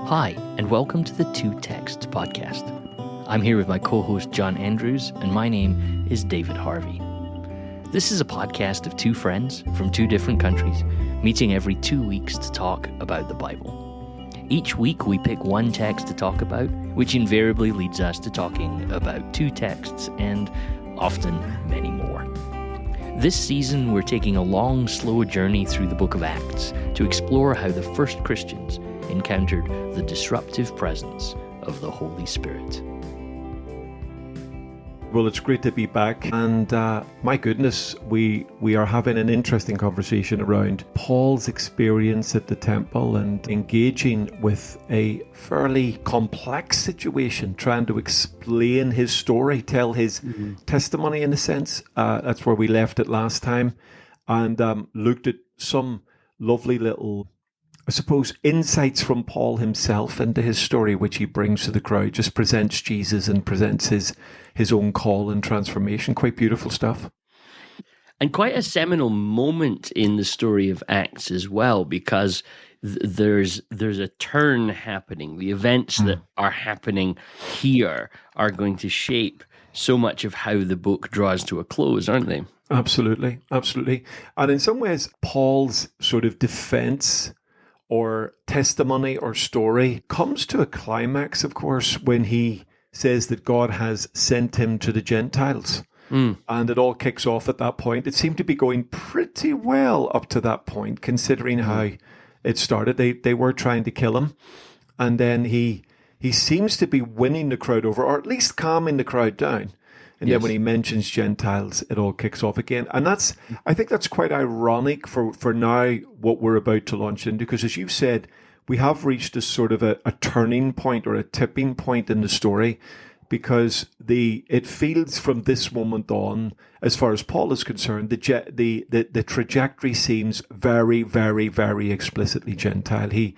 Hi, and welcome to the Two Texts podcast. I'm here with my co-host John Andrews, and my name is David Harvey. This is a podcast of two friends from two different countries, meeting every 2 weeks to talk about the Bible. Each week we pick one text to talk about, which invariably leads us to talking about two texts, and often many more. This season we're taking a long, slow journey through the book of Acts to explore how the first Christians encountered the disruptive presence of the Holy Spirit. Well, it's great to be back, and my goodness, we are having an interesting conversation around Paul's experience at the temple and engaging with a fairly complex situation, trying to explain his story, tell his testimony in a sense. That's where we left it last time, and looked at some lovely little, I suppose, insights from Paul himself into his story, which he brings to the crowd, just presents Jesus and presents his own call and transformation. Quite beautiful stuff. And quite a seminal moment in the story of Acts as well, because there's a turn happening. The events that are happening here are going to shape so much of how the book draws to a close, aren't they? Absolutely, absolutely. And in some ways, Paul's sort of defense or testimony or story comes to a climax, of course, when he says that God has sent him to the Gentiles. And it all kicks off at that point. It seemed to be going pretty well up to that point, considering how it started. They were trying to kill him. And then he seems to be winning the crowd over, or at least calming the crowd down. And then when he mentions Gentiles, it all kicks off again. And I think that's quite ironic for now, what we're about to launch into, because as you've said, we have reached a sort of a turning point or a tipping point in the story, because it feels from this moment on, as far as Paul is concerned, the trajectory seems very, very, very explicitly Gentile. He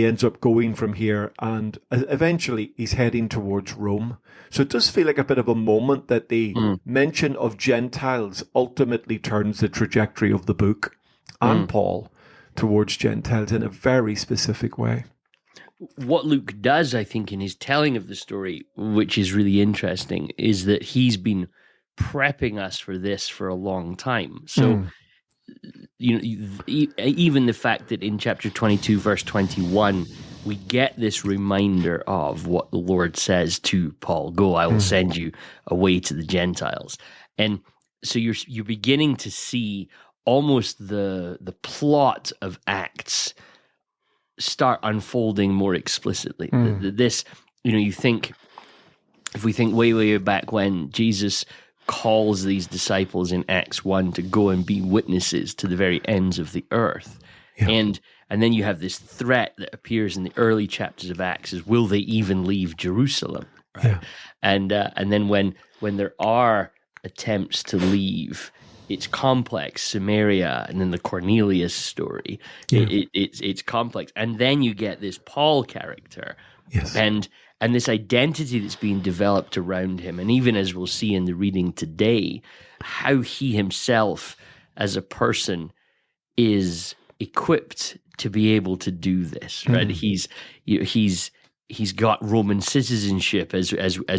ends up going from here, and eventually he's heading towards Rome. So it does feel like a bit of a moment that the mention of Gentiles ultimately turns the trajectory of the book and Paul towards Gentiles in a very specific way. What Luke does, I think, in his telling of the story, which is really interesting, is that he's been prepping us for this for a long time. So, even the fact that in chapter 22, verse 21, we get this reminder of what the Lord says to Paul: "Go, I will send you away to the Gentiles." And so you're beginning to see almost the plot of Acts start unfolding more explicitly. This, you think, if we think way back when Jesus calls these disciples in Acts 1 to go and be witnesses to the very ends of the earth. Yeah. And then you have this threat that appears in the early chapters of Acts is, will they even leave Jerusalem? Right? Yeah. And then when there are attempts to leave, it's complex. Samaria, and then the Cornelius story. Yeah. It's complex, and then you get this Paul character, and this identity that's being developed around him, and even as we'll see in the reading today, how he himself, as a person, is equipped to be able to do this. Right? He's got Roman citizenship, as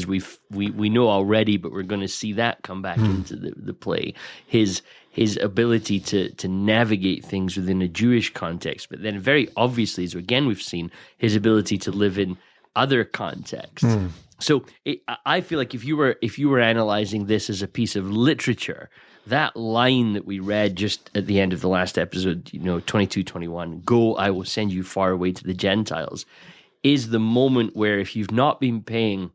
we know already, but we're going to see that come back into the play. His ability to navigate things within a Jewish context, but then very obviously, as again we've seen, his ability to live in other contexts. So I feel like if you were analyzing this as a piece of literature, that line that we read just at the end of the last episode, 22:21, "Go, I will send you far away to the Gentiles," is the moment where, if you've not been paying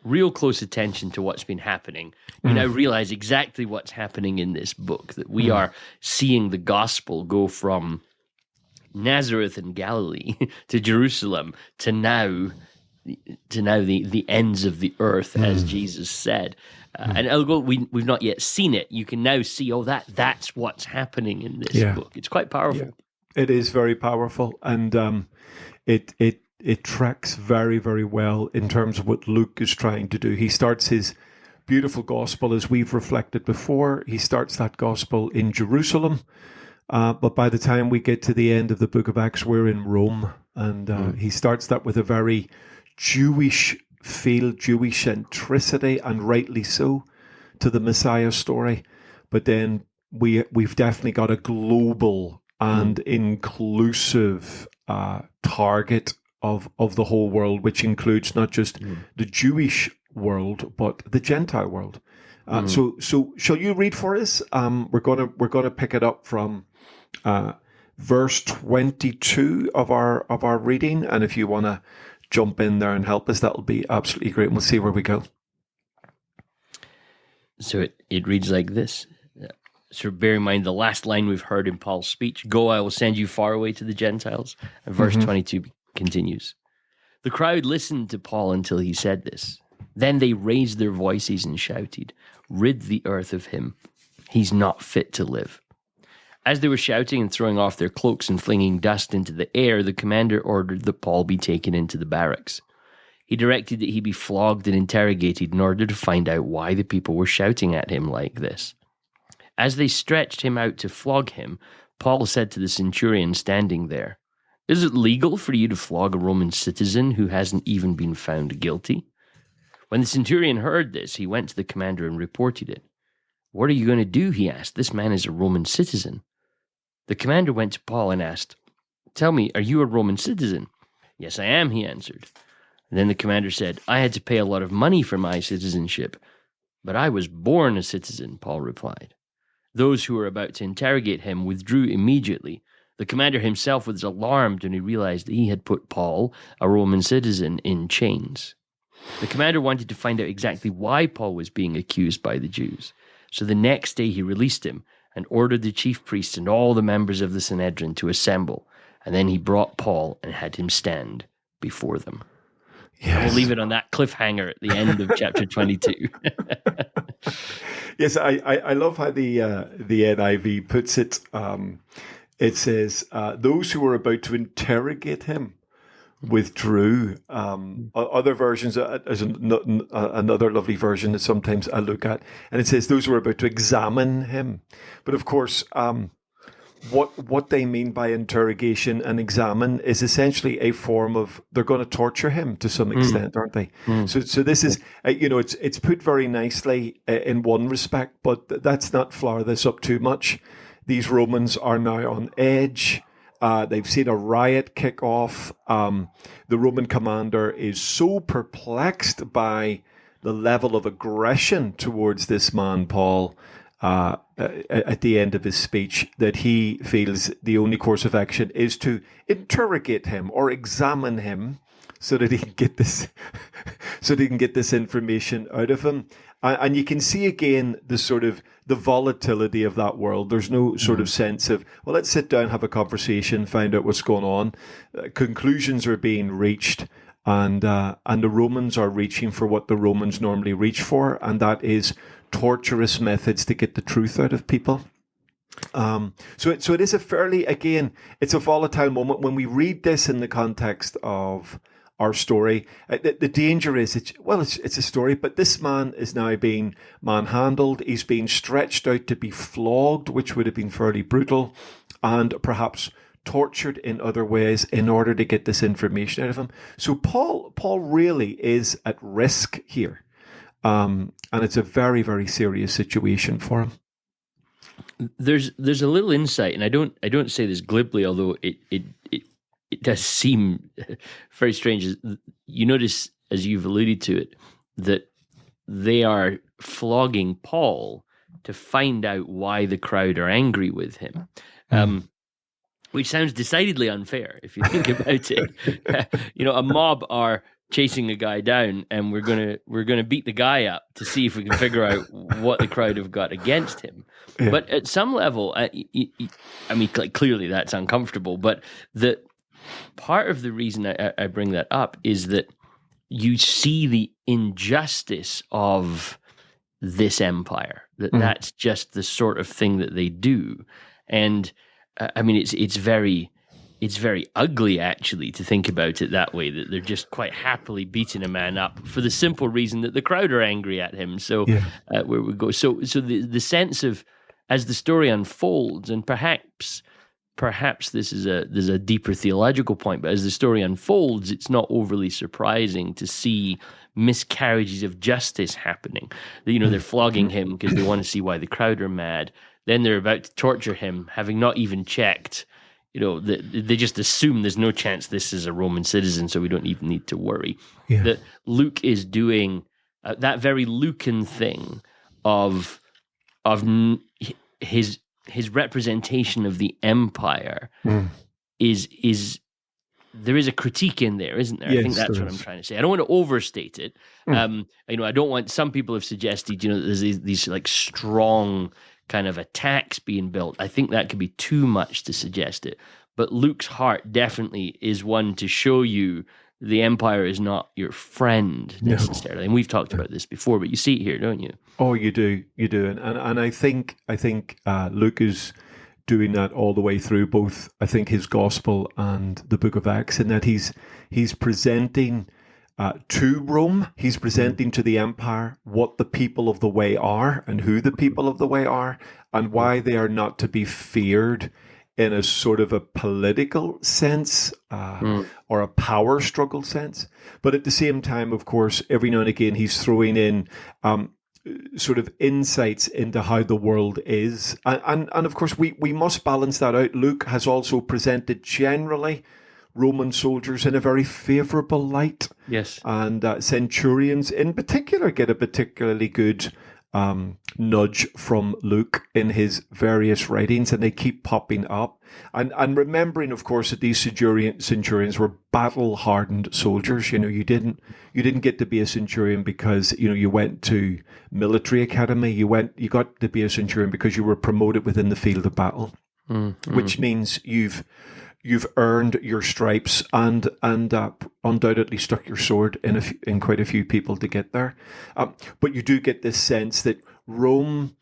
real close attention to what's been happening, you now realize exactly what's happening in this book, that we are seeing the gospel go from Nazareth in Galilee to Jerusalem to now the ends of the earth, as Jesus said. And although we've not yet seen it, you can now see, that's what's happening in this book. It's quite powerful. Yeah. It is very powerful, and it tracks very, very well in terms of what Luke is trying to do. He starts his beautiful gospel, as we've reflected before. He starts that gospel in Jerusalem, But by the time we get to the end of the book of Acts, we're in Rome. And he starts that with a very Jewish feel, Jewish centricity, and rightly so, to the Messiah story. But then we've definitely got a global and inclusive target of the whole world, which includes not just the Jewish world, but the Gentile world. So shall you read for us? We're gonna pick it up from verse 22 of our reading, and if you want to jump in there and help us, that'll be absolutely great. And we'll see where we go. So it reads like this. So bear in mind the last line we've heard in Paul's speech, "Go, I will send you far away to the Gentiles." And verse 22 continues. The crowd listened to Paul until he said this. Then they raised their voices and shouted, "Rid the earth of him. He's not fit to live." As they were shouting and throwing off their cloaks and flinging dust into the air, the commander ordered that Paul be taken into the barracks. He directed that he be flogged and interrogated in order to find out why the people were shouting at him like this. As they stretched him out to flog him, Paul said to the centurion standing there, "Is it legal for you to flog a Roman citizen who hasn't even been found guilty?" When the centurion heard this, he went to the commander and reported it. "What are you going to do?" he asked. "This man is a Roman citizen." The commander went to Paul and asked, "Tell me, are you a Roman citizen?" "Yes, I am," he answered. And then the commander said, "I had to pay a lot of money for my citizenship." "But I was born a citizen," Paul replied. Those who were about to interrogate him withdrew immediately. The commander himself was alarmed when he realized that he had put Paul, a Roman citizen, in chains. The commander wanted to find out exactly why Paul was being accused by the Jews. So the next day he released him and ordered the chief priests and all the members of the Sanhedrin to assemble. And then he brought Paul and had him stand before them. Yes. And we'll leave it on that cliffhanger at the end of chapter 22. Yes, I love how the NIV puts it. It says, those who were about to interrogate him withdrew. Other versions, there's another lovely version that sometimes I look at, and it says those who were about to examine him. But of course, what they mean by interrogation and examine is essentially a form of, they're going to torture him to some extent, aren't they? So this is, it's put very nicely in one respect, but that's not flower this up too much. These Romans are now on edge. They've seen a riot kick off. The Roman commander is so perplexed by the level of aggression towards this man, Paul, at the end of his speech, that he feels the only course of action is to interrogate him or examine him so that he can get this, information out of him. And you can see again the volatility of that world. There's no sort of sense of, well, let's sit down, have a conversation, find out what's going on. Conclusions are being reached, and the Romans are reaching for what the Romans normally reach for, and that is torturous methods to get the truth out of people. So it is it's a volatile moment when we read this in the context of our story. The danger is, it's a story, but this man is now being manhandled. He's being stretched out to be flogged, which would have been fairly brutal, and perhaps tortured in other ways in order to get this information out of him. So Paul really is at risk here. And it's a very, very serious situation for him. There's a little insight, and I don't say this glibly, although it does seem very strange. You notice, as you've alluded to it, that they are flogging Paul to find out why the crowd are angry with him, which sounds decidedly unfair if you think about it. A mob are chasing a guy down, and we're gonna beat the guy up to see if we can figure out what the crowd have got against him. Yeah. But at some level, clearly that's uncomfortable. But the part of the reason I bring that up is that you see the injustice of this empire. That's just the sort of thing that they do, and it's very ugly, actually, to think about it that way, that they're just quite happily beating a man up for the simple reason that the crowd are angry at him. So where we go. So the sense of as the story unfolds, and perhaps this is there's a deeper theological point, but as the story unfolds, it's not overly surprising to see miscarriages of justice happening. They're flogging him because they want to see why the crowd are mad. Then they're about to torture him, having not even checked. They just assume there's no chance this is a Roman citizen, so we don't even need to worry. Yeah. That Luke is doing that very Lucan thing of his representation of the empire is there is a critique in there, isn't there? Yes, I think that's what I'm trying to say. I don't want to overstate it. I don't want. Some people have suggested, that there's these like strong kind of attacks being built. I think that could be too much to suggest it. But Luke's heart definitely is one to show you the empire is not your friend necessarily. No. And we've talked about this before, but you see it here, don't you? Oh, you do. And I think Luke is doing that all the way through both, I think, his gospel and the book of Acts, in that he's presenting to Rome, he's presenting to the empire what the people of the way are and who the people of the way are and why they are not to be feared in a sort of a political sense or a power struggle sense. But at the same time, of course, every now and again, he's throwing in sort of insights into how the world is. And of course, we must balance that out. Luke has also presented generally Roman soldiers in a very favorable light. Yes. And centurions in particular get a particularly good nudge from Luke in his various writings, and they keep popping up. And remembering, of course, that these centurions were battle-hardened soldiers. You didn't get to be a centurion because you went to military academy. You got to be a centurion because you were promoted within the field of battle, which means you've earned your stripes and undoubtedly stuck your sword in quite a few people to get there. But you do get this sense that Rome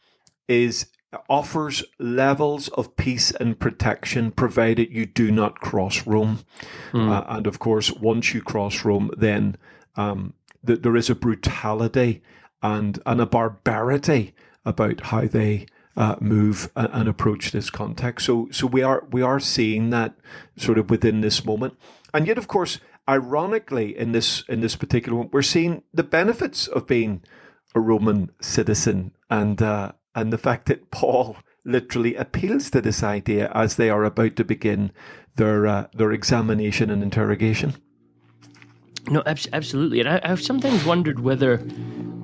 offers levels of peace and protection provided you do not cross Rome. And of course, once you cross Rome, then there is a brutality and a barbarity about how they move and approach this context. So we are seeing that sort of within this moment. And yet, of course, ironically, in this particular one, we're seeing the benefits of being a Roman citizen and the fact that Paul literally appeals to this idea as they are about to begin their examination and interrogation. No, absolutely. And I've sometimes wondered whether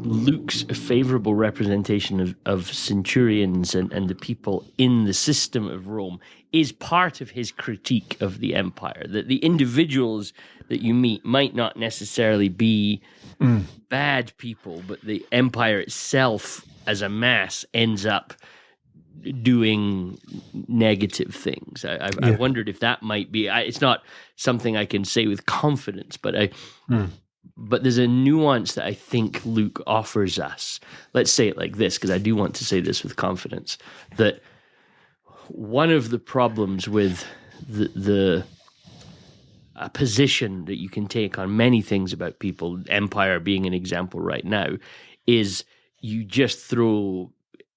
Luke's favorable representation of centurions and the people in the system of Rome is part of his critique of the empire, that the individuals that you meet might not necessarily be bad people, but the empire itself as a mass ends up doing negative things. I wondered if that might be, it's not something I can say with confidence, but but there's a nuance that I think Luke offers us. Let's say it like this, because I do want to say this with confidence, that one of the problems with the position that you can take on many things about people, empire being an example right now, is you just throw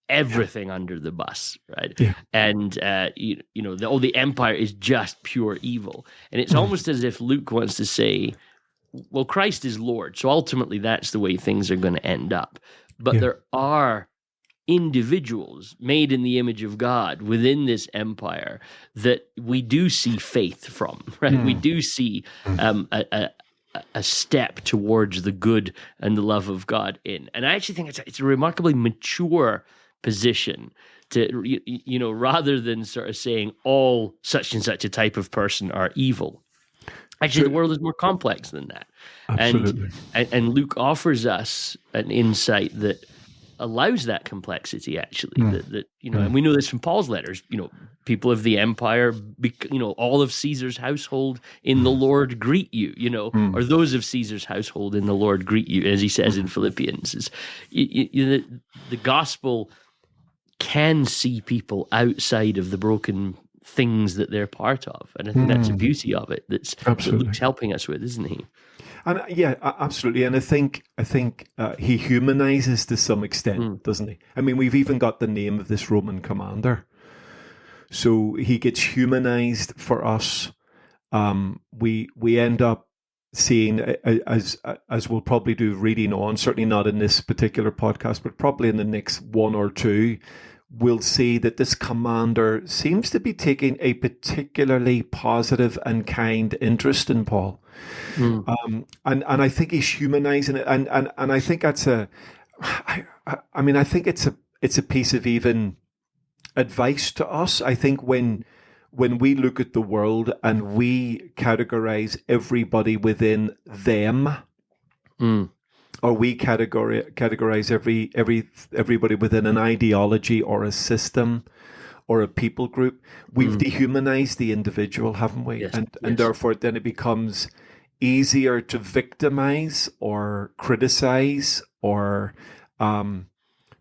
everything under the bus, right? Yeah. And the empire is just pure evil, and it's almost as if Luke wants to say, well, Christ is Lord, so ultimately that's the way things are going to end up. But there are individuals made in the image of God within this empire that we do see faith from, right? We do see a step towards the good and the love of God in. And I actually think it's a remarkably mature position to, rather than sort of saying all such and such a type of person are evil. Actually, the world is more complex than that. Absolutely. And Luke offers us an insight that allows that complexity, actually. And we know this from Paul's letters, people of the empire, all of Caesar's household in the Lord greet you, or those of Caesar's household in the Lord greet you, as he says in Philippians. The gospel can see people outside of the broken things that they're part of. And I think that's the beauty of it that Luke's helping us with, isn't he? And yeah, absolutely. And I think he humanizes to some extent, doesn't he? I mean, we've even got the name of this Roman commander, so he gets humanized for us. We end up seeing, as we'll probably do reading on, certainly not in this particular podcast, but probably in the next one or two, we'll see that this commander seems to be taking a particularly positive and kind interest in Paul. And I think he's humanizing it, and I think that's I mean, I think it's a piece of even advice to us. I think when we look at the world and we categorize everybody within them, or we categorize everybody within an ideology or a system or a people group, we've dehumanized the individual, haven't we? Yes. And therefore then it becomes easier to victimize or criticize or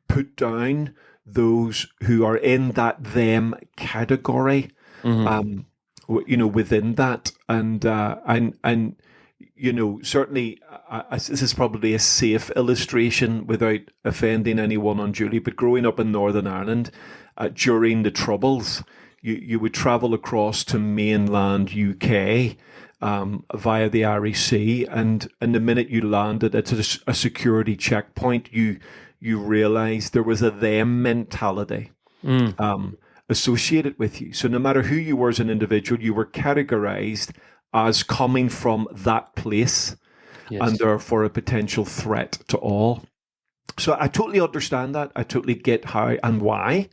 put down those who are in that them category, within that. And certainly this is probably a safe illustration without offending anyone unduly, but growing up in Northern Ireland during the Troubles, you would travel across to mainland UK via the Irish Sea, and the minute you landed at a security checkpoint, you realised there was a them mentality associated with you. So no matter who you were as an individual, you were categorised as coming from that place, and therefore a potential threat to all. So I totally understand that. I totally get how and why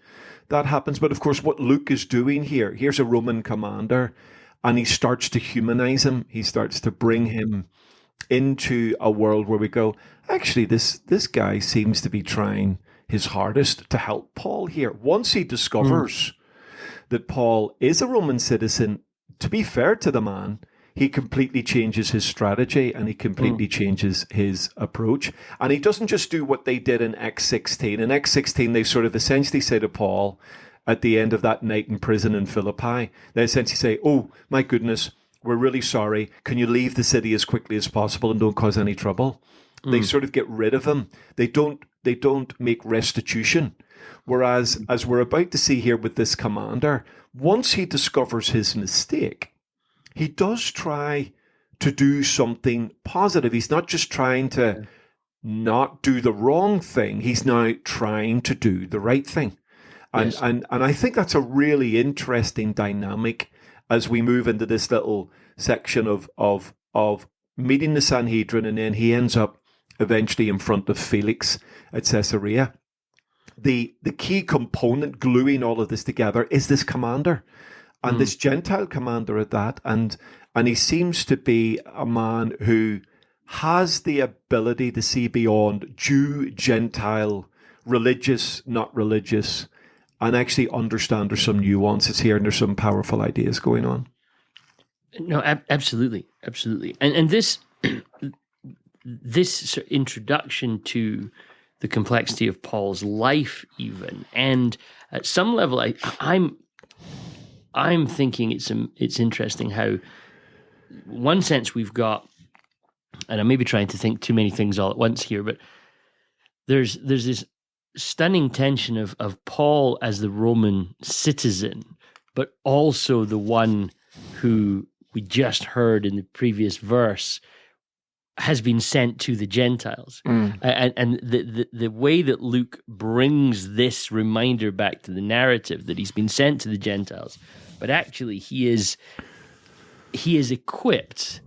that happens. But of course, what Luke is doing here's a Roman commander, and he starts to humanize him. He starts to bring him into a world where we go, actually, this guy seems to be trying his hardest to help Paul here. Once he discovers that Paul is a Roman citizen, to be fair to the man, he completely changes his strategy and he completely changes his approach. And he doesn't just do what they did in Acts 16. In Acts 16, they sort of essentially say to Paul at the end of that night in prison in Philippi, they essentially say, oh, my goodness, we're really sorry. Can you leave the city as quickly as possible and don't cause any trouble? They sort of get rid of him. They don't make restitution. Whereas, as we're about to see here with this commander, once he discovers his mistake, he does try to do something positive. He's not just trying to not do the wrong thing. He's now trying to do the right thing. And I think that's a really interesting dynamic as we move into this little section of meeting the Sanhedrin, and then he ends up eventually in front of Felix at Caesarea. The key component gluing all of this together is this commander, and this Gentile commander at that, and he seems to be a man who has the ability to see beyond Jew, Gentile, religious, not religious, and actually understand there's some nuances here and there's some powerful ideas going on. No, absolutely. And this this introduction to the complexity of Paul's life, even, and at some level, I'm thinking it's interesting how, one sense, we've got, and I may be trying to think too many things all at once here, but there's this stunning tension of Paul as the Roman citizen, but also the one who we just heard in the previous verse has been sent to the Gentiles. And the way that Luke brings this reminder back to the narrative that he's been sent to the Gentiles, but actually he is equipped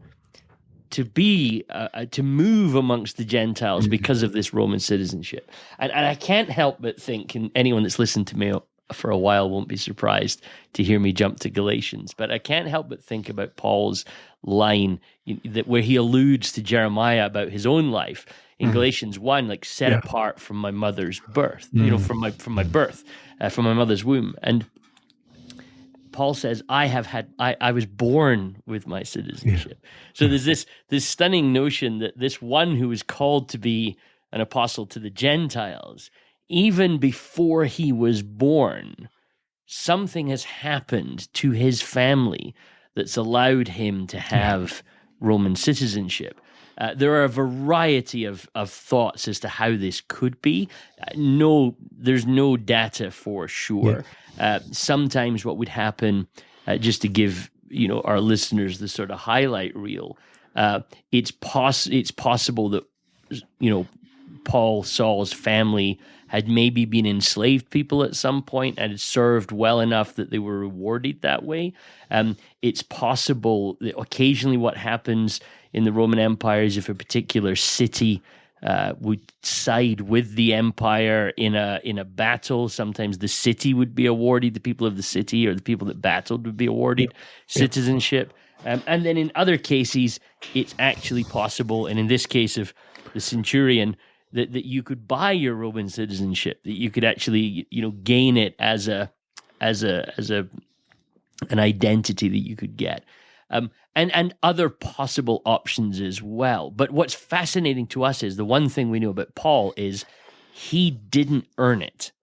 to be to move amongst the Gentiles because of this Roman citizenship. And I can't help but think, and anyone that's listened to me for a while won't be surprised to hear me jump to Galatians, but I can't help but think about Paul's line that where he alludes to Jeremiah about his own life in Galatians 1, like set apart from my mother's birth, from my birth, from my mother's womb. And Paul says, I was born with my citizenship. Yeah. So there's this stunning notion that this one who was called to be an apostle to the Gentiles, even before he was born, something has happened to his family that's allowed him to have Roman citizenship. There are a variety of thoughts as to how this could be. No, there's no data for sure. Sometimes what would happen, just to give our listeners the sort of highlight reel, it's possible that Saul's family had maybe been enslaved people at some point and had served well enough that they were rewarded that way. It's possible that occasionally what happens in the Roman Empire is if a particular city would side with the empire in a battle, sometimes the city would be awarded, the people of the city or the people that battled would be awarded citizenship. And then in other cases, it's actually possible, and in this case of the centurion, that you could buy your Roman citizenship, that you could actually gain it as an identity that you could get, and other possible options as well. But what's fascinating to us is the one thing we know about Paul is he didn't earn it.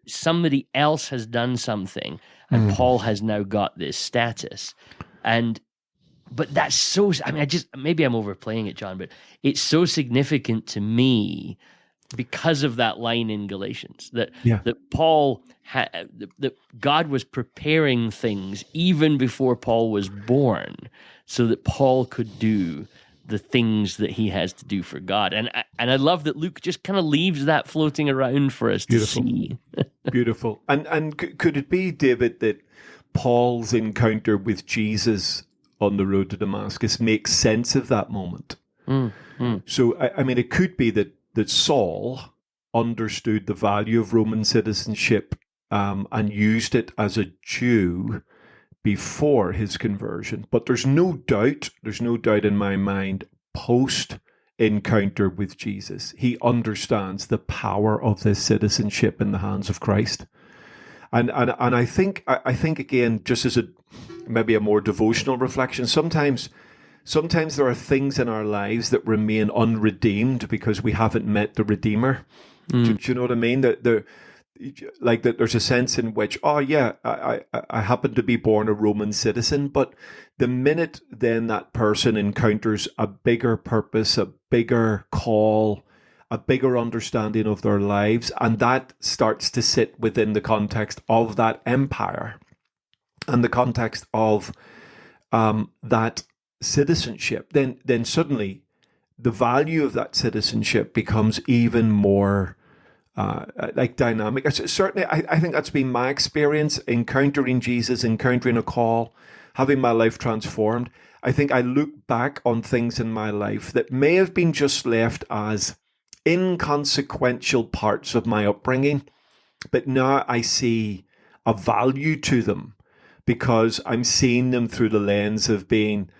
Somebody else has done something, and Paul has now got this status. But that's so, maybe I'm overplaying it, John, but it's so significant to me because of that line in Galatians that Paul that God was preparing things even before Paul was born so that Paul could do the things that he has to do for God. And I love that Luke just kind of leaves that floating around for us to see. Beautiful. And could it be, David, that Paul's encounter with Jesus on the road to Damascus makes sense of that moment? So, it could be that Saul understood the value of Roman citizenship and used it as a Jew before his conversion. But there's no doubt in my mind, post-encounter with Jesus, he understands the power of this citizenship in the hands of Christ. And I think again, just as maybe a more devotional reflection, sometimes there are things in our lives that remain unredeemed because we haven't met the Redeemer. Do you know what I mean? That there's a sense in which, I happen to be born a Roman citizen, but the minute then that person encounters a bigger purpose, a bigger call, a bigger understanding of their lives, and that starts to sit within the context of that empire and the context of that citizenship, then suddenly the value of that citizenship becomes even more dynamic. Certainly, I think that's been my experience, encountering Jesus, encountering a call, having my life transformed. I think I look back on things in my life that may have been just left as inconsequential parts of my upbringing, but now I see a value to them because I'm seeing them through the lens of being,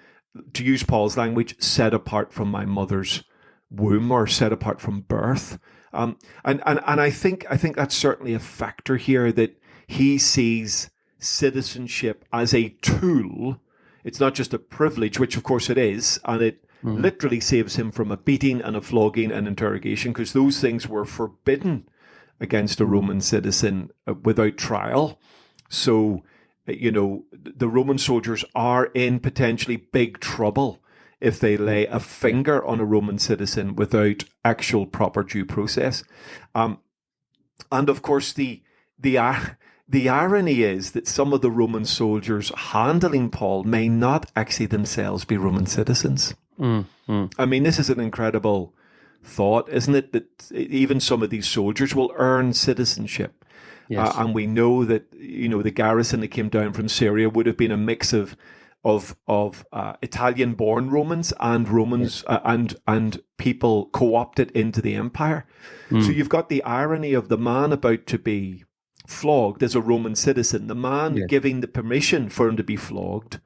to use Paul's language, set apart from my mother's womb or set apart from birth. And I think that's certainly a factor here, that he sees citizenship as a tool. It's not just a privilege, which of course it is, and it literally saves him from a beating and a flogging and interrogation, because those things were forbidden against a Roman citizen without trial. So, the Roman soldiers are in potentially big trouble if they lay a finger on a Roman citizen without actual proper due process. And of course, the irony is that some of the Roman soldiers handling Paul may not actually themselves be Roman citizens. This is an incredible thought, isn't it? That even some of these soldiers will earn citizenship. Yes. And we know that, the garrison that came down from Syria would have been a mix of Italian-born Romans and Romans and people co-opted into the empire. So you've got the irony of the man about to be flogged as a Roman citizen. The man giving the permission for him to be flogged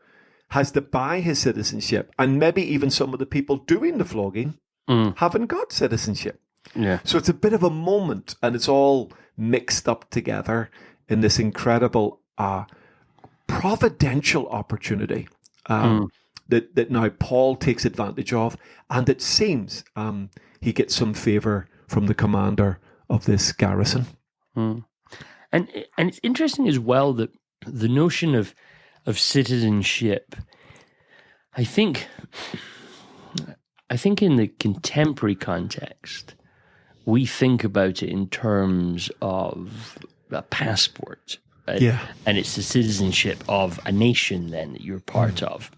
has to buy his citizenship, and maybe even some of the people doing the flogging haven't got citizenship. Yeah. So it's a bit of a moment, and it's all mixed up together in this incredible providential opportunity that now Paul takes advantage of, and it seems he gets some favor from the commander of this garrison. And it's interesting as well that the notion of citizenship, I think I think in the contemporary context, we think about it in terms of a passport. Yeah. And it's the citizenship of a nation then that you're part of.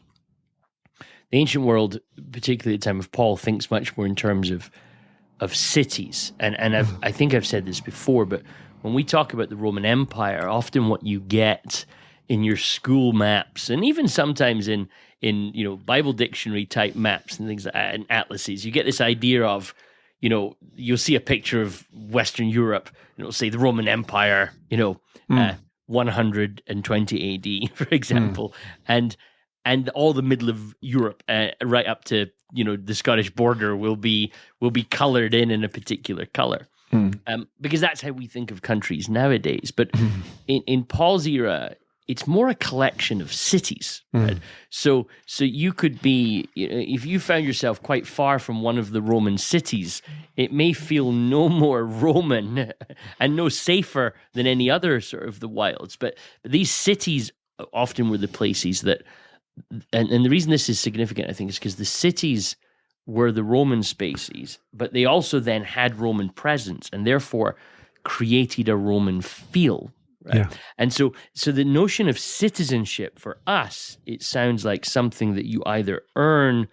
The ancient world, particularly at the time of Paul, thinks much more in terms of cities. And I think I've said this before, but when we talk about the Roman Empire, often what you get in your school maps, and even sometimes in Bible dictionary type maps and things like that, and atlases, you get this idea of, you'll see a picture of Western Europe, and it'll say the Roman Empire, 120 AD, for example, and all the middle of Europe, right up to the Scottish border, will be coloured in a particular colour, because that's how we think of countries nowadays. But in Paul's era, it's more a collection of cities, right? So you could be, if you found yourself quite far from one of the Roman cities, it may feel no more Roman and no safer than any other sort of the wilds. But these cities often were the places that, and the reason this is significant, I think, is because the cities were the Roman spaces, but they also then had Roman presence and therefore created a Roman feel. Right? Yeah. And so the notion of citizenship for us, it sounds like something that you either earn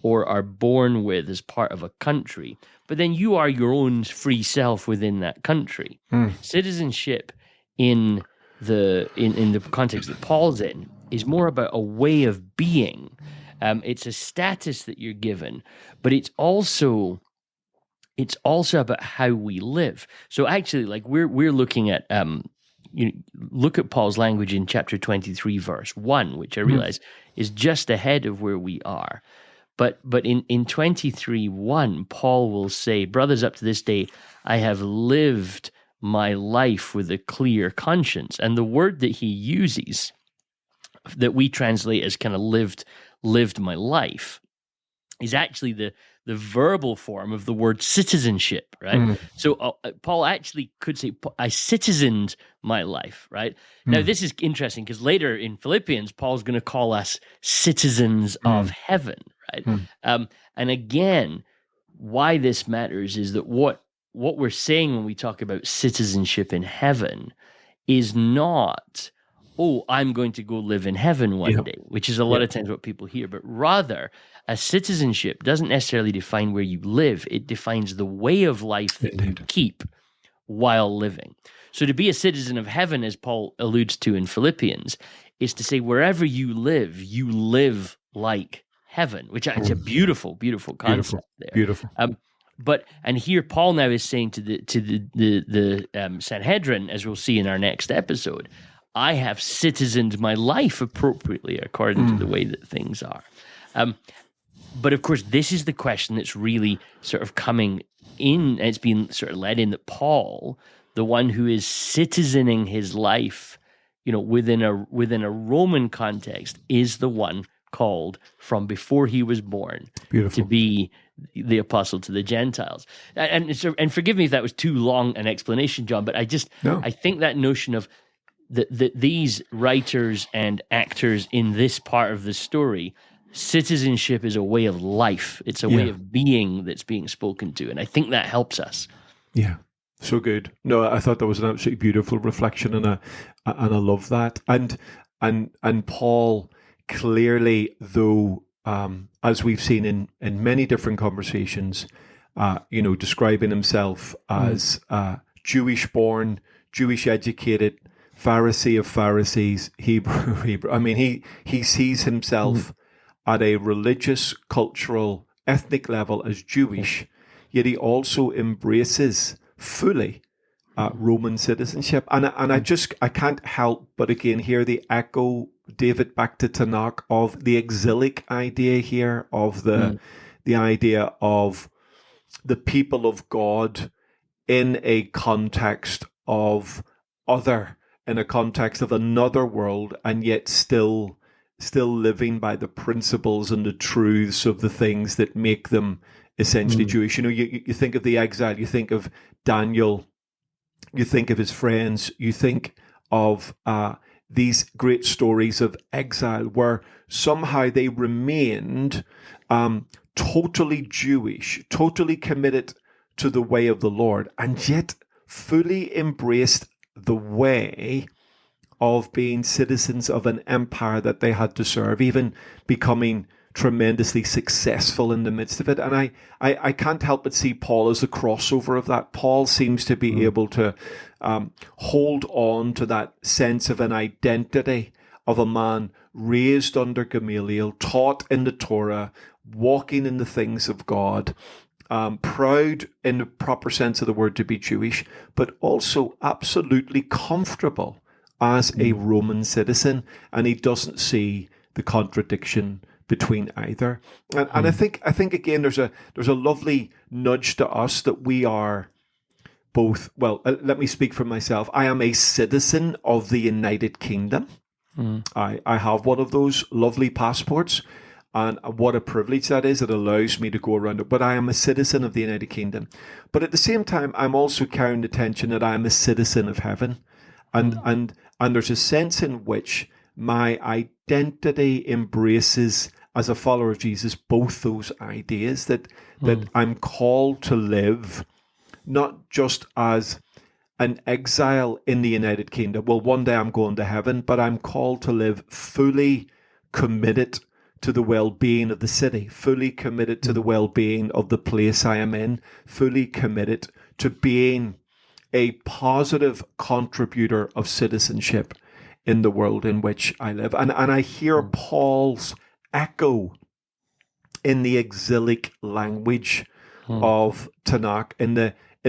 or are born with as part of a country, but then you are your own free self within that country. Citizenship in the context that Paul's in is more about a way of being. It's a status that you're given, but it's also about how we live. So actually, like we're looking at look at Paul's language in chapter 23, verse 1, which I realize is just ahead of where we are. But in 23:1, Paul will say, "Brothers, up to this day, I have lived my life with a clear conscience." And the word that he uses, that we translate as kind of lived my life, is actually the verbal form of the word citizenship, right? So Paul actually could say, I citizened my life, right? Now, this is interesting because later in Philippians, Paul's going to call us citizens of heaven, right? And again, why this matters is that what we're saying when we talk about citizenship in heaven is not, oh, I'm going to go live in heaven one day, which is a lot of times what people hear, but rather a citizenship doesn't necessarily define where you live. It defines the way of life that you keep while living. So to be a citizen of heaven, as Paul alludes to in Philippians, is to say wherever you live like heaven, which is a beautiful, beautiful concept there. Beautiful. And here Paul now is saying to the Sanhedrin, as we'll see in our next episode, I have citizened my life appropriately according to the way that things are. But of course, this is the question that's really sort of coming in, and it's been sort of led in, that Paul, the one who is citizening his life, within a Roman context, is the one called from before he was born to be the apostle to the Gentiles. And forgive me if that was too long an explanation, John, but I think that notion of that these writers and actors in this part of the story, citizenship is a way of life. It's a way of being that's being spoken to. And I think that helps us. Yeah. So good. No, I thought that was an absolutely beautiful reflection, and I love that. And Paul clearly, though, as we've seen in many different conversations, describing himself as Jewish born, Jewish educated, Pharisee of Pharisees, Hebrew. I mean, he sees himself at a religious, cultural, ethnic level as Jewish, yet he also embraces fully Roman citizenship. And I can't help but again hear the echo, David, back to Tanakh, of the exilic idea here, of the idea of the people of God in a context of other, in a context of another world, and yet still living by the principles and the truths of the things that make them essentially Jewish. You think of the exile, you think of Daniel, you think of his friends, you think of these great stories of exile where somehow they remained totally Jewish, totally committed to the way of the Lord, and yet fully embraced the way of being citizens of an empire that they had to serve, even becoming tremendously successful in the midst of it. And I can't help but see Paul as a crossover of that. Paul seems to be able to hold on to that sense of an identity of a man raised under Gamaliel, taught in the Torah, walking in the things of God, proud in the proper sense of the word to be Jewish, but also absolutely comfortable as a Roman citizen, and he doesn't see the contradiction between either. And I think again there's a lovely nudge to us that we are both. Well, let me speak for myself. I am a citizen of the United Kingdom. I have one of those lovely passports. And what a privilege that is. It allows me to go around it. But I am a citizen of the United Kingdom. But at the same time, I'm also carrying the tension that I am a citizen of heaven. And there's a sense in which my identity embraces, as a follower of Jesus, both those ideas that I'm called to live, not just as an exile in the United Kingdom. Well, one day I'm going to heaven, but I'm called to live fully committed to the well-being of the city, fully committed to the well-being of the place I am in, fully committed to being a positive contributor of citizenship in the world in which I live. And I hear Paul's echo in the exilic language of Tanakh, in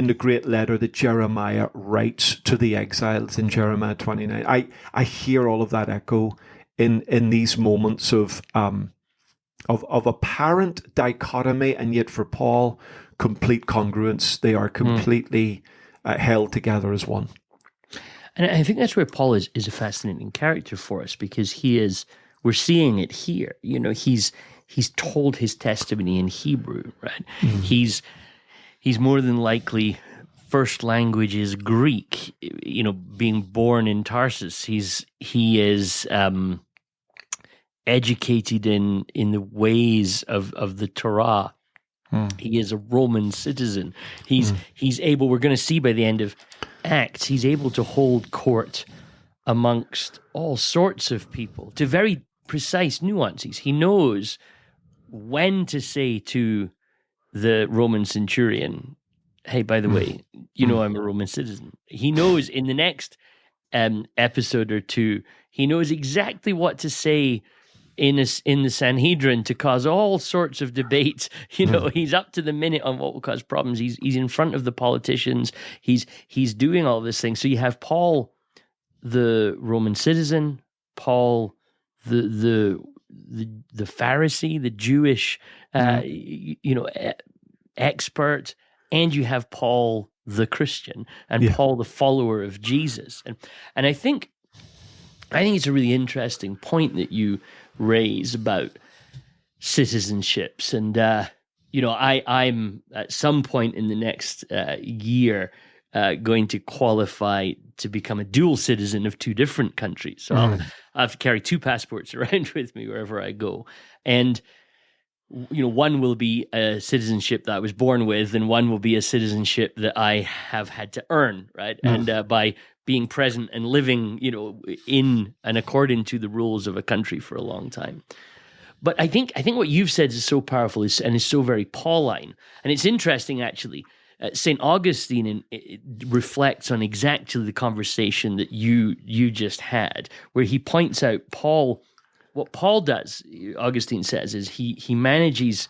the great letter that Jeremiah writes to the exiles in Jeremiah 29. I hear all of that echo in these moments of apparent dichotomy, and yet for Paul, complete congruence. They are completely held together as one. And I think that's where Paul is a fascinating character for us, because we're seeing it here. You know, he's told his testimony in Hebrew, right? He's more than likely first language is Greek. You know, being born in Tarsus, he is educated in the ways of the Torah. He is a Roman citizen. He's able, we're going to see by the end of Acts, he's able to hold court amongst all sorts of people to very precise nuances. He knows when to say to the Roman centurion, hey, by the way, you know I'm a Roman citizen. He knows in the next episode or two, he knows exactly what to say in the Sanhedrin to cause all sorts of debates. You know, he's up to the minute on what will cause problems. He's in front of the politicians. He's doing all this thing. So you have Paul, the Roman citizen, Paul, the Pharisee, the Jewish, expert, and you have Paul, the Christian, and Paul, the follower of Jesus. And I think it's a really interesting point that you raise about citizenships. And, I'm at some point in the next year going to qualify to become a dual citizen of two different countries. So I'll have to carry two passports around with me wherever I go. And, you know, one will be a citizenship that I was born with, and one will be a citizenship that I have had to earn, right? And by being present and living, you know, in and according to the rules of a country for a long time. But I think what you've said is so powerful and is so very Pauline. And it's interesting, actually. St. Augustine reflects on exactly the conversation that you just had, where he points out what Paul does, Augustine says, is he manages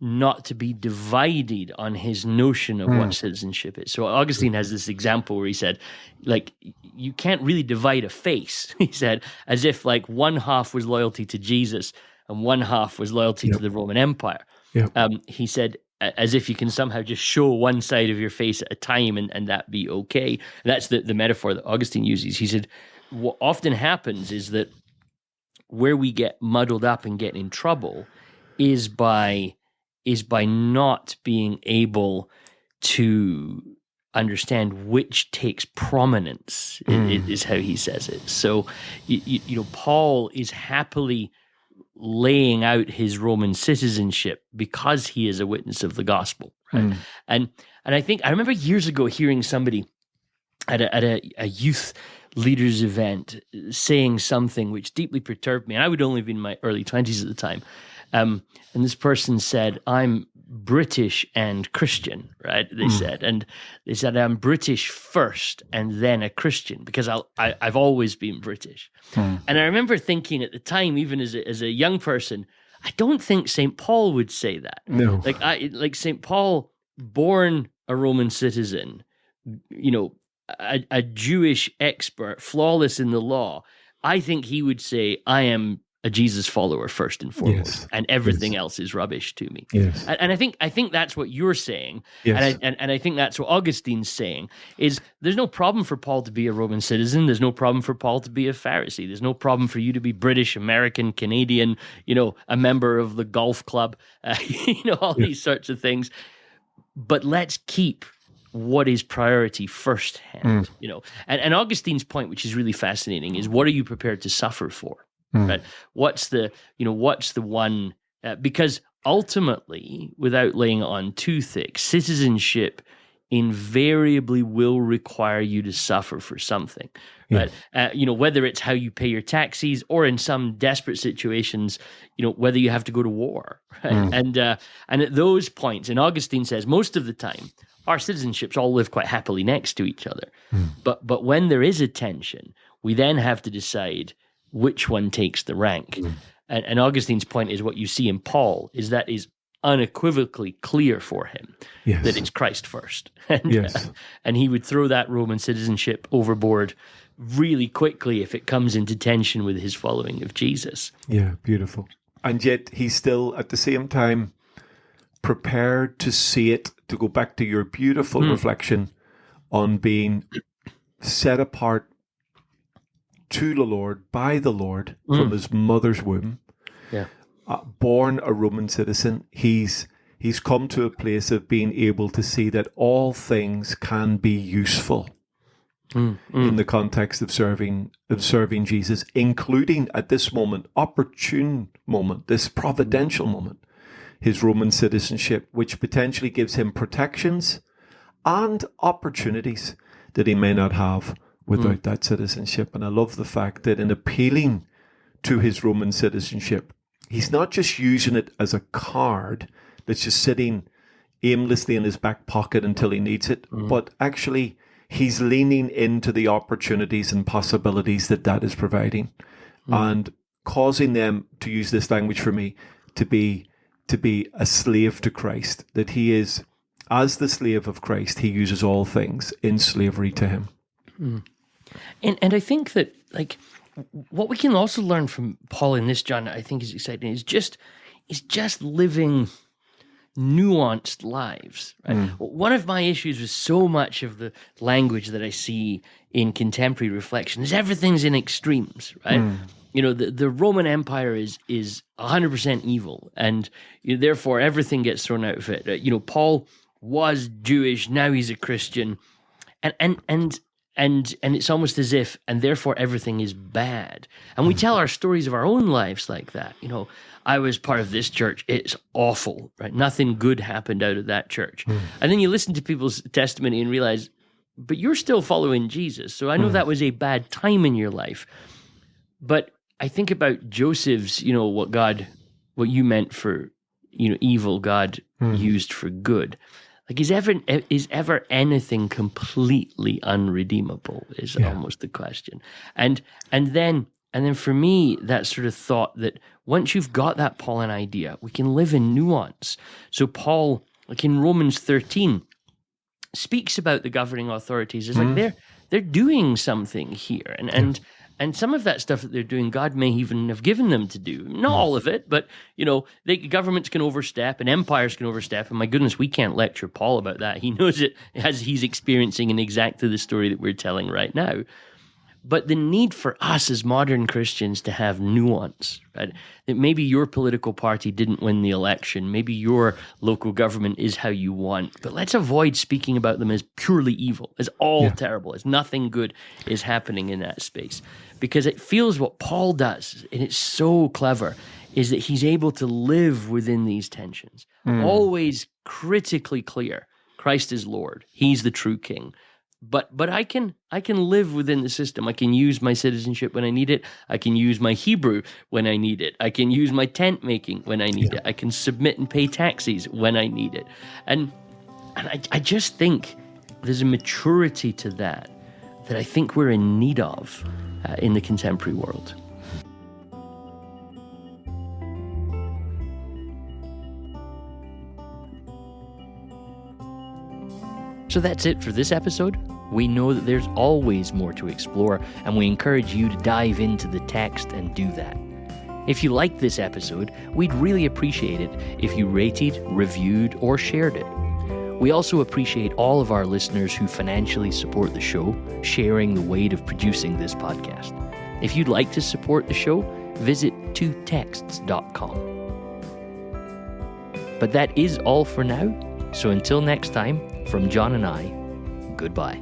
not to be divided on his notion of what citizenship is. So Augustine has this example where he said, like, you can't really divide a face, he said, as if like one half was loyalty to Jesus and one half was loyalty to the Roman Empire. He said, as if you can somehow just show one side of your face at a time and that be okay. And that's the metaphor that Augustine uses. He said, what often happens is that where we get muddled up and get in trouble is by not being able to understand which takes prominence, is how he says it. So, Paul is happily laying out his Roman citizenship because he is a witness of the gospel, right? And I think I remember years ago hearing somebody at a youth leaders event saying something which deeply perturbed me. And I would only be in my early 20s at the time. And this person said, "I'm British and Christian," right? They said, and they said, "I'm British first and then a Christian because I've always been British." And I remember thinking at the time, even as a young person, I don't think St. Paul would say that. No. Like St. Paul, born a Roman citizen, a Jewish expert, flawless in the law, I think he would say, "I am a Jesus follower first and foremost, and everything else is rubbish to me." Yes. And I think that's what you're saying, Yes. and I think that's what Augustine's saying. Is there's no problem for Paul to be a Roman citizen. There's no problem for Paul to be a Pharisee. There's no problem for you to be British, American, Canadian, a member of the golf club, all these sorts of things. But let's keep what is priority firsthand, And Augustine's point, which is really fascinating, is what are you prepared to suffer for? Right? What's the one? Because ultimately, without laying it on too thick, citizenship invariably will require you to suffer for something, right? Whether it's how you pay your taxes, or in some desperate situations, whether you have to go to war, right? And at those points, and Augustine says most of the time, our citizenships all live quite happily next to each other. But when there is a tension, we then have to decide which one takes the rank. And Augustine's point is what you see in Paul is that is unequivocally clear for him, that it's Christ first. And he would throw that Roman citizenship overboard really quickly if it comes into tension with his following of Jesus. Yeah, beautiful. And yet he's still at the same time prepared to see it, to go back to your beautiful reflection on being set apart to the Lord, by the Lord, from his mother's womb. Born a Roman citizen, he's come to a place of being able to see that all things can be useful in the context of serving Jesus, including at this moment, opportune moment, this providential moment, his Roman citizenship, which potentially gives him protections and opportunities that he may not have without that citizenship. And I love the fact that in appealing to his Roman citizenship, he's not just using it as a card that's just sitting aimlessly in his back pocket until he needs it, but actually he's leaning into the opportunities and possibilities that is providing, and causing them, to use this language for me, to be a slave to Christ, that he is, as the slave of Christ, he uses all things in slavery to him. And I think that, like, what we can also learn from Paul in this, John, I think is exciting, is just living nuanced lives. Right? One of my issues with so much of the language that I see in contemporary reflection is everything's in extremes, right? The Roman Empire is 100% evil, and therefore everything gets thrown out of it. Paul was Jewish, now he's a Christian, and it's almost as if, and therefore everything is bad. And we tell our stories of our own lives like that. I was part of this church, it's awful, right? Nothing good happened out of that church. And then you listen to people's testimony and realize, but you're still following Jesus. So I know that was a bad time in your life. But I think about Joseph's, what you meant for, evil, God used for good. Like, is ever anything completely unredeemable is almost the question. And then for me, that sort of thought that once you've got that Pauline idea, we can live in nuance. So Paul, like in Romans 13, speaks about the governing authorities. It's like they're doing something here. And some of that stuff that they're doing, God may even have given them to do. Not all of it, but, governments can overstep and empires can overstep. And my goodness, we can't lecture Paul about that. He knows it as he's experiencing in exactly the story that we're telling right now. But the need for us as modern Christians to have nuance, right? That maybe your political party didn't win the election. Maybe your local government is how you want. But let's avoid speaking about them as purely evil, as all terrible, as nothing good is happening in that space. Because it feels what Paul does, and it's so clever, is that he's able to live within these tensions, always critically clear. Christ is Lord. He's the true king. But I can live within the system. I can use my citizenship when I need it. I can use my Hebrew when I need it. I can use my tent making when I need it. I can submit and pay taxes when I need it. And I just think there's a maturity to that I think we're in need of in the contemporary world. So that's it for this episode. We know that there's always more to explore, and we encourage you to dive into the text and do that. If you liked this episode, we'd really appreciate it if you rated, reviewed, or shared it. We also appreciate all of our listeners who financially support the show, sharing the weight of producing this podcast. If you'd like to support the show, visit twotexts.com. But that is all for now. So until next time, from John and I, goodbye.